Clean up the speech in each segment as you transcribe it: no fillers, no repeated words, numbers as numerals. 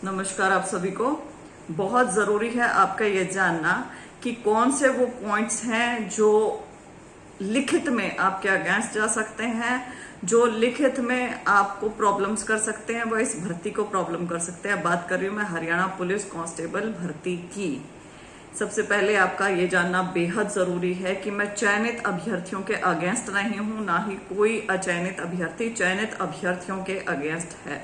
नमस्कार आप सभी को। बहुत ज़रूरी है आपका ये जानना कि कौन से वो पॉइंट्स हैं जो लिखित में आपके अगेंस्ट जा सकते हैं, जो लिखित में आपको प्रॉब्लम्स कर सकते हैं, वो इस भर्ती को प्रॉब्लम कर सकते हैं। बात कर रही हूँ मैं हरियाणा पुलिस कांस्टेबल भर्ती की। सबसे पहले आपका ये जानना बेहद जरूरी है कि मैं चयनित अभ्यर्थियों के अगेंस्ट नहीं हूं, ना ही कोई अचयनित अभ्यर्थी चयनित अभ्यर्थियों के अगेंस्ट है।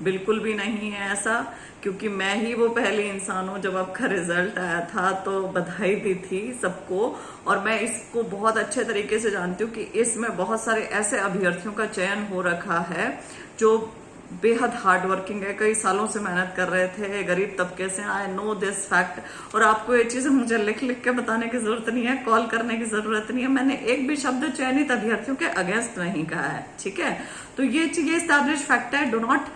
बिल्कुल भी नहीं है ऐसा, क्योंकि मैं ही वो पहली इंसान हूं जब आपका रिजल्ट आया था तो बधाई दी थी सबको। और मैं इसको बहुत अच्छे तरीके से जानती हूँ कि इसमें बहुत सारे ऐसे अभ्यर्थियों का चयन हो रखा है जो बेहद हार्ड वर्किंग है, कई सालों से मेहनत कर रहे थे, गरीब तबके से। I know this fact. और आपको ये चीजें मुझे लिख लिख के बताने की जरूरत नहीं है, कॉल करने की जरूरत नहीं है। मैंने एक भी शब्द चयनित अभ्यर्थियों के अगेंस्ट नहीं कहा है, ठीक है। तो ये एस्टैब्लिश फैक्ट है। Do not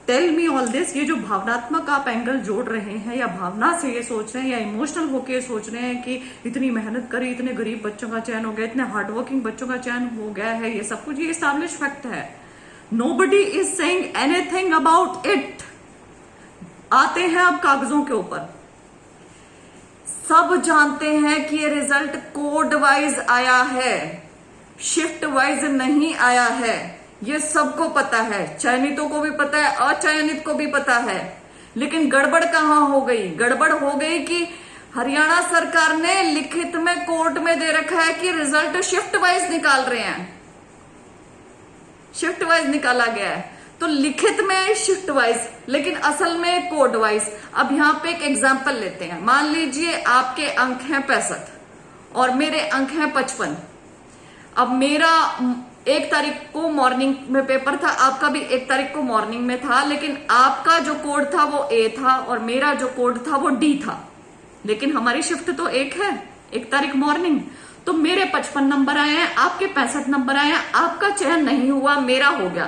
tell me all this. ये जो भावनात्मक आप एंगल जोड़ रहे हैं या भावना से ये सोच रहे हैं या इमोशनल होके ये सोच रहे हैं कि इतनी मेहनत करी, इतने गरीब बच्चों का चयन हो गया, इतने हार्डवर्किंग बच्चों का चयन हो गया है, ये सब कुछ ये एस्टैब्लिश फैक्ट है। Nobody is saying anything about it। आते हैं अब कागजों के ऊपर। सब जानते हैं कि ये रिजल्ट कोड वाइज आया है, शिफ्ट वाइज नहीं आया है। ये सबको पता है, चयनितों को भी पता है, अचयनित को भी पता है। लेकिन गड़बड़ कहां हो गई? गड़बड़ हो गई कि हरियाणा सरकार ने लिखित में कोर्ट में दे रखा है कि रिजल्ट शिफ्ट वाइज निकाल रहे हैं, शिफ्ट वाइज निकाला गया है। तो लिखित में शिफ्ट वाइज, लेकिन असल में कोड वाइज। अब यहां पे एक एग्जांपल लेते हैं। मान लीजिए आपके अंक हैं 65 और मेरे अंक हैं 55। अब मेरा 1 तारीख को मॉर्निंग में पेपर था, आपका भी 1 तारीख को मॉर्निंग में था, लेकिन आपका जो कोड था वो ए था और मेरा जो कोड था वो डी था। लेकिन हमारी शिफ्ट तो एक है, 1 तारीख मॉर्निंग। तो मेरे 55 नंबर आए हैं, आपके 65 नंबर आए हैं, आपका चयन नहीं हुआ, मेरा हो गया।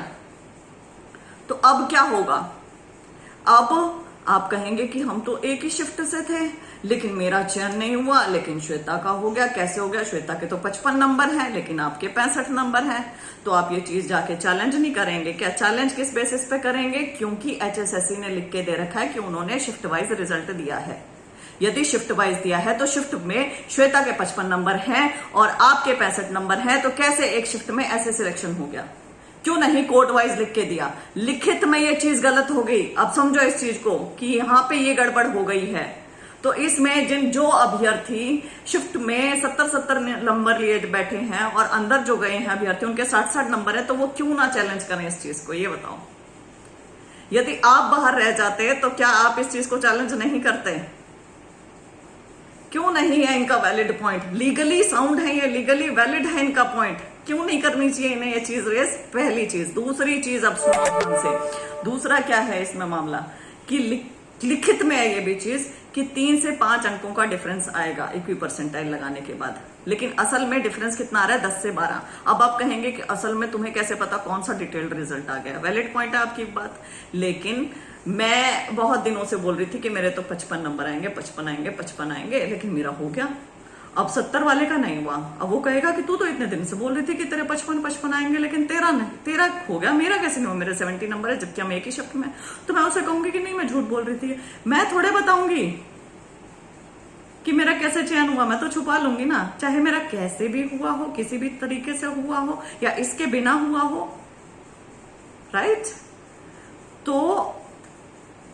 तो अब क्या होगा? अब आप कहेंगे कि हम तो एक ही शिफ्ट से थे, लेकिन मेरा चयन नहीं हुआ, लेकिन श्वेता का हो गया। कैसे हो गया? श्वेता के तो 55 नंबर हैं, लेकिन आपके 65 नंबर हैं। तो आप ये चीज जाके चैलेंज नहीं करेंगे क्या? चैलेंज किस बेसिस पे करेंगे? क्योंकि HSSC ने लिख के दे रखा है कि उन्होंने शिफ्ट वाइज रिजल्ट दिया है। यदि शिफ्ट वाइज दिया है तो शिफ्ट में श्वेता के 55 नंबर हैं और आपके 65 नंबर हैं, तो कैसे एक शिफ्ट में ऐसे सिलेक्शन हो गया? क्यों नहीं कोड वाइज लिख के दिया? लिखित में ये चीज गलत हो गई। अब समझो इस चीज को कि यहां पे ये गड़बड़ हो गई है। तो इसमें जो अभ्यर्थी शिफ्ट में 70 नंबर लिए बैठे हैं और अंदर जो गए हैं अभ्यर्थी उनके 60 नंबर है, तो वो क्यों ना चैलेंज करें इस चीज को? ये बताओ। यदि आप बाहर रह जाते तो क्या आप इस चीज को चैलेंज नहीं करते? क्यों नहीं है इनका वैलिड पॉइंट? लीगली साउंड है ये, लीगली वैलिड है इनका पॉइंट। क्यों नहीं करनी चाहिए इन्हें ये चीज रेस? पहली चीज। दूसरी चीज, अब सुनो ध्यान से। दूसरा क्या है इसमें मामला कि लिखित में है ये भी चीज कि 3 से 5 अंकों का डिफरेंस आएगा इक्वी परसेंटाइल लगाने के बाद। लेकिन असल में डिफरेंस कितना आ रहा है? 10 से 12। अब आप कहेंगे कि असल में तुम्हें कैसे पता कौन सा डिटेल्ड रिजल्ट आ गया? वैलिड पॉइंट है आपकी बात, लेकिन मैं बहुत दिनों से बोल रही थी कि मेरे तो 55 नंबर आएंगे, 55 आएंगे, 55 आएंगे, लेकिन मेरा हो गया। अब 70 वाले का नहीं हुआ। अब वो कहेगा कि तू तो इतने दिन से बोल रही थी कि तेरे 55 आएंगे, लेकिन तेरा नहीं, तेरा हो गया, मेरा कैसे नहीं हुआ? मेरे 70 नंबर है, जबकि हम एक ही शिफ्ट में। तो मैं उसे कहूंगी कि नहीं, मैं झूठ बोल रही थी। मैं थोड़े बताऊंगी कि मेरा कैसे चयन हुआ, मैं तो छुपा लूंगी ना। चाहे मेरा कैसे भी हुआ हो, किसी भी तरीके से हुआ हो या इसके बिना हुआ हो, राइट? तो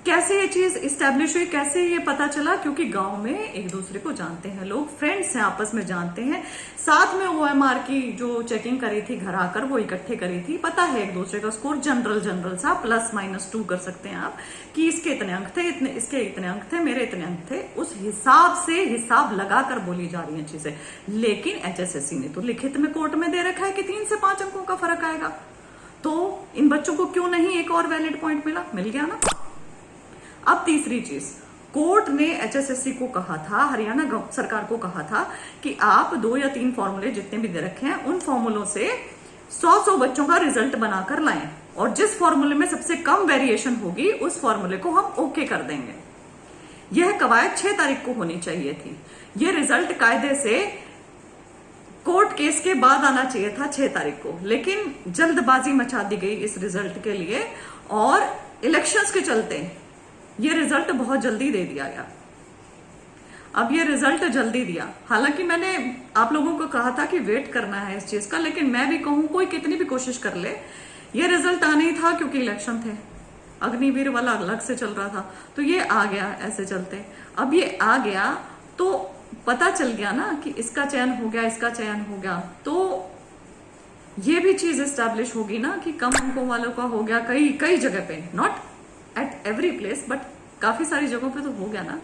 कैसे ये चीज इस्टेब्लिश हुई, कैसे ये पता चला? क्योंकि गांव में एक दूसरे को जानते हैं लोग, फ्रेंड्स हैं, आपस में जानते हैं। साथ में OMR की जो चेकिंग करी थी घर आकर, वो इकट्ठे करी थी। पता है एक दूसरे का स्कोर, जनरल सा +-2 कर सकते हैं आप कि इसके इतने अंक थे, इतने इसके इतने अंक थे, मेरे इतने अंक थे। उस हिसाब से हिसाब लगाकर बोली जा रही है चीजें। लेकिन HSSC ने तो लिखित में कोर्ट में दे रखा है कि 3 से 5 अंकों का फर्क आएगा। तो इन बच्चों को क्यों नहीं एक और वैलिड पॉइंट मिला? मिल गया ना। अब तीसरी चीज, कोर्ट ने HSSC को कहा था, हरियाणा सरकार को कहा था कि आप 2 या 3 फॉर्मूले जितने भी दे रखे हैं उन फॉर्मूलों से 100 बच्चों का रिजल्ट बनाकर लाएं, और जिस फॉर्मूले में सबसे कम वेरिएशन होगी उस फॉर्मूले को हम ओके कर देंगे। यह कवायद 6 तारीख को होनी चाहिए थी। यह रिजल्ट कायदे से कोर्ट केस के बाद आना चाहिए था 6 तारीख को, लेकिन जल्दबाजी मचा दी गई इस रिजल्ट के लिए और इलेक्शंस के चलते ये रिजल्ट बहुत जल्दी दे दिया गया। अब ये रिजल्ट जल्दी दिया, हालांकि मैंने आप लोगों को कहा था कि वेट करना है इस चीज का, लेकिन मैं भी कहूं कोई कितनी भी कोशिश कर ले, ये रिजल्ट आना ही था क्योंकि इलेक्शन थे, अग्निवीर वाला अलग से चल रहा था, तो ये आ गया ऐसे चलते। अब ये आ गया तो पता चल गया ना कि इसका चयन हो गया, इसका चयन हो गया, तो ये भी चीज एस्टैब्लिश होगी ना कि कम अंकों वालों का हो गया कई कई जगह पे, not at every place but काफी सारी जगहों पे तो हो गया ना।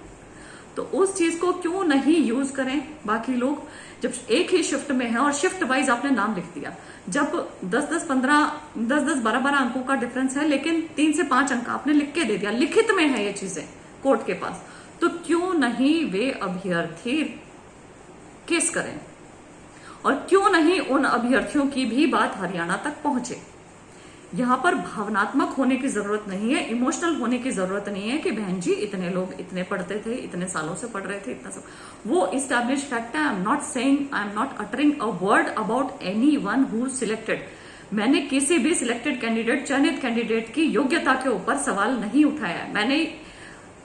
तो उस चीज को क्यों नहीं यूज करें बाकी लोग, जब एक ही शिफ्ट में है और शिफ्ट वाइज आपने नाम लिख दिया, जब 10-10, 15, 10-10, 12-12 अंकों का डिफरेंस है, लेकिन 3 से 5 अंक आपने लिख के दे दिया, लिखित में है ये चीजें कोर्ट के पास, तो क्यों नहीं वे अभ्यर्थी केस करें, और क्यों नहीं उन अभ्यर्थियों की भी बात हरियाणा तक पहुंचे। यहां पर भावनात्मक होने की जरूरत नहीं है, इमोशनल होने की जरूरत नहीं है कि बहन जी इतने लोग इतने पढ़ते थे, इतने सालों से पढ़ रहे थे, इतना सब वो इस्टेब्लिश फैक्ट है। I am not saying, I am not uttering a word about any one who selected. मैंने किसी भी सिलेक्टेड कैंडिडेट, चयनित कैंडिडेट की योग्यता के ऊपर सवाल नहीं उठाया है। मैंने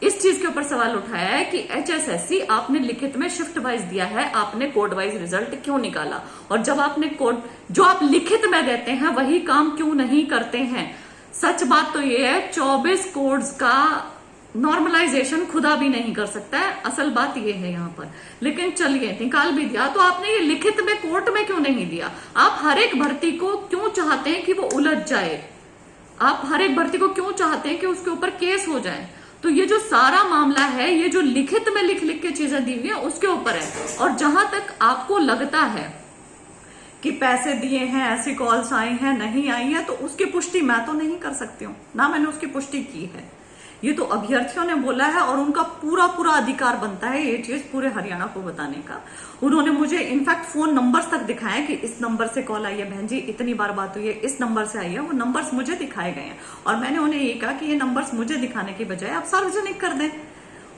इस चीज के ऊपर सवाल उठाया है कि HSSC आपने लिखित में शिफ्ट वाइज दिया है, आपने कोड वाइज रिजल्ट क्यों निकाला, और जब आपने कोड जो आप लिखित में देते हैं वही काम क्यों नहीं करते हैं। सच बात तो ये है 24 कोड्स का नॉर्मलाइजेशन खुदा भी नहीं कर सकता है, असल बात ये है यहाँ पर। लेकिन चलिए निकाल भी दिया, तो आपने ये लिखित में कोर्ट में क्यों नहीं दिया। आप हर एक भर्ती को क्यों चाहते हैं कि वो उलझ जाए, आप हर एक भर्ती को क्यों चाहते हैं कि उसके ऊपर केस हो जाए। तो ये जो सारा मामला है, ये जो लिखित में लिख लिख के चीजें दी हुई है उसके ऊपर है। और जहां तक आपको लगता है कि पैसे दिए हैं, ऐसी कॉल्स आई हैं, नहीं आई है, तो उसकी पुष्टि मैं तो नहीं कर सकती हूँ ना, मैंने उसकी पुष्टि की है। ये तो अभ्यर्थियों ने बोला है और उनका पूरा पूरा अधिकार बनता है ये चीज पूरे हरियाणा को बताने का। उन्होंने मुझे इनफैक्ट फोन नंबर्स तक दिखाए कि इस नंबर से कॉल आई है बहन जी, इतनी बार बात हुई है, इस नंबर से आई है, वो नंबर्स मुझे दिखाए गए हैं। और मैंने उन्हें ये कहा कि ये नंबर्स मुझे दिखाने की बजाय आप सार्वजनिक कर दें,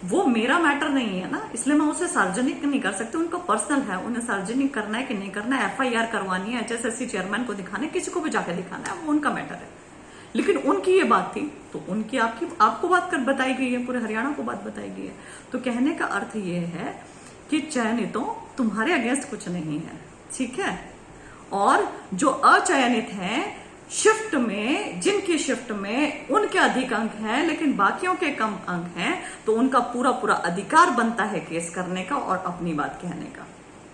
वो मेरा मैटर नहीं है ना, इसलिए मैं उसे सार्वजनिक नहीं कर सकती। उनका पर्सनल है, उन्हें सार्वजनिक करना है कि नहीं करना है, FIR करवानी है, HSSC चेयरमैन को दिखाना है, किसी को भी जाके दिखाना है, वो उनका मैटर है। लेकिन उनकी ये बात थी तो उनकी आपको बात कर बताई गई है, पूरे हरियाणा को बात बताई गई है। तो कहने का अर्थ ये है कि चयनितों तुम्हारे अगेंस्ट कुछ नहीं है, ठीक है। और जो अचयनित हैं शिफ्ट में, जिनकी शिफ्ट में उनके अधिक अंक हैं लेकिन बाकियों के कम अंक हैं, तो उनका पूरा पूरा अधिकार बनता है केस करने का और अपनी बात कहने का।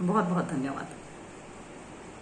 बहुत बहुत धन्यवाद।